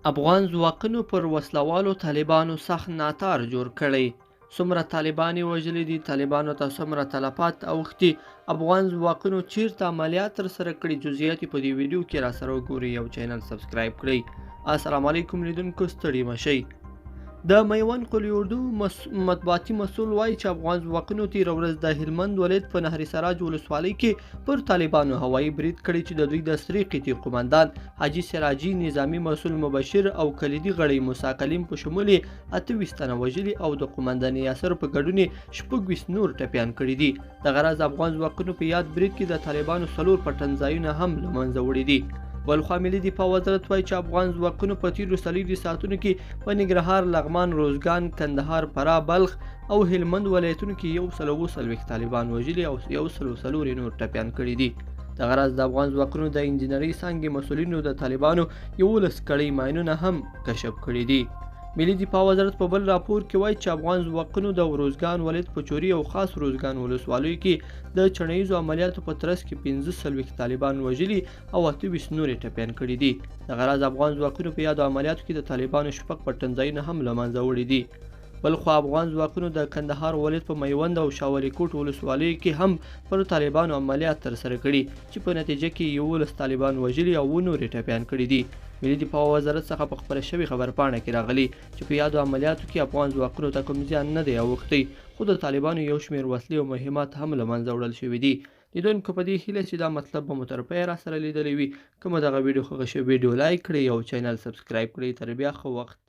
افغان ځواکونو پر وسلوالو طالبانو سخت ناتار جوړ کړی. څومره طالبان یې وژلي دي، طالبانو ته څومره تلفات اوښتي، افغان ځواکونو چیرته عملیات ترسره کړي، جزئیات یې په دې ویډیو کې راسره وګورئ او چینل سبسکرایب کړئ. السلام علیکم لیدونکو، ستړي مه شئ. د میوند قلي اردو مطبوعاتي مسؤل وایي چې افغان ځواکونو تېره ورځ د هلمند ولایت په نهر سراج ولسوالۍ کې پر طالبانو هوایي برید کړی چې د دوی د سرې قطعې قمندان حاجي سراجي، نظامي مسؤل مبشر او کلیدي غړی موسی کلیم په شمول یې 28 تنه وژلي او د قمندان یاسر په ګډون یې 26 نور ټپیان کړي دي. دغه راز افغان ځواکونو په یاد برید کې د طالبانو 4 پټن ځایونه هم له منځه وړي دي. بلخوا ملي دفاع وزارت وایي چې افغان ځواکونو په تېرو 40 ساعتونو کې په ننګرهار، لغمان، روزګان، کندهار، فراه، بلخ او هلمند ولایتونو کې 140 طالبان وژلي او 104 نور ټپیان کړي دي. دغه راز د افغان ځواکونو د انجنیري څانګې مسؤلینو د طالبانو 11 کړۍ ماینونه هم کشف کړي دي. ملي دفاع وزارت په بل راپور کې وایي چې افغان ځواکونو د روزګان ولایت په چوري او خاص روزګان ولسوالیو کې د چڼهیزو عملیاتو په ترڅ کې 45 طالبان وژلي او 28 نور ټپیان کړي دي. دغه راز افغان ځواکونو په یادو عملیاتو کې د طالبانو 6 پټنځایونه هم له منځه وړي دي. بلخوا افغان ځواکونو د کندهار ولایت په میوند او شاولي کوټ ولسوالیو کې هم پر طالبانو عملیات ترسره کړي چې په نتیجه کې 11 طالبان وژلي او 9 نور ټپیان کړي دي. ملي دفاع وزارت څخه په خپره شوې خبرپاڼه کې راغلي چې په یادو عملیاتو کې افغان ځواکونو ته کوم زیان نه دی اوښتی، خو د طالبانو یو شمېر وسلې او مهمات هم له منځه وړل شوي دي. لیدونکو، په دې هیله چې دا مطلب به مو تر پایه راسره لیدلی وي، که مو دغه ویډیو خوښه شوې ویډیو لایک کړئ او چینل سبسکرایب کړئ. تر بیا ښه وخت.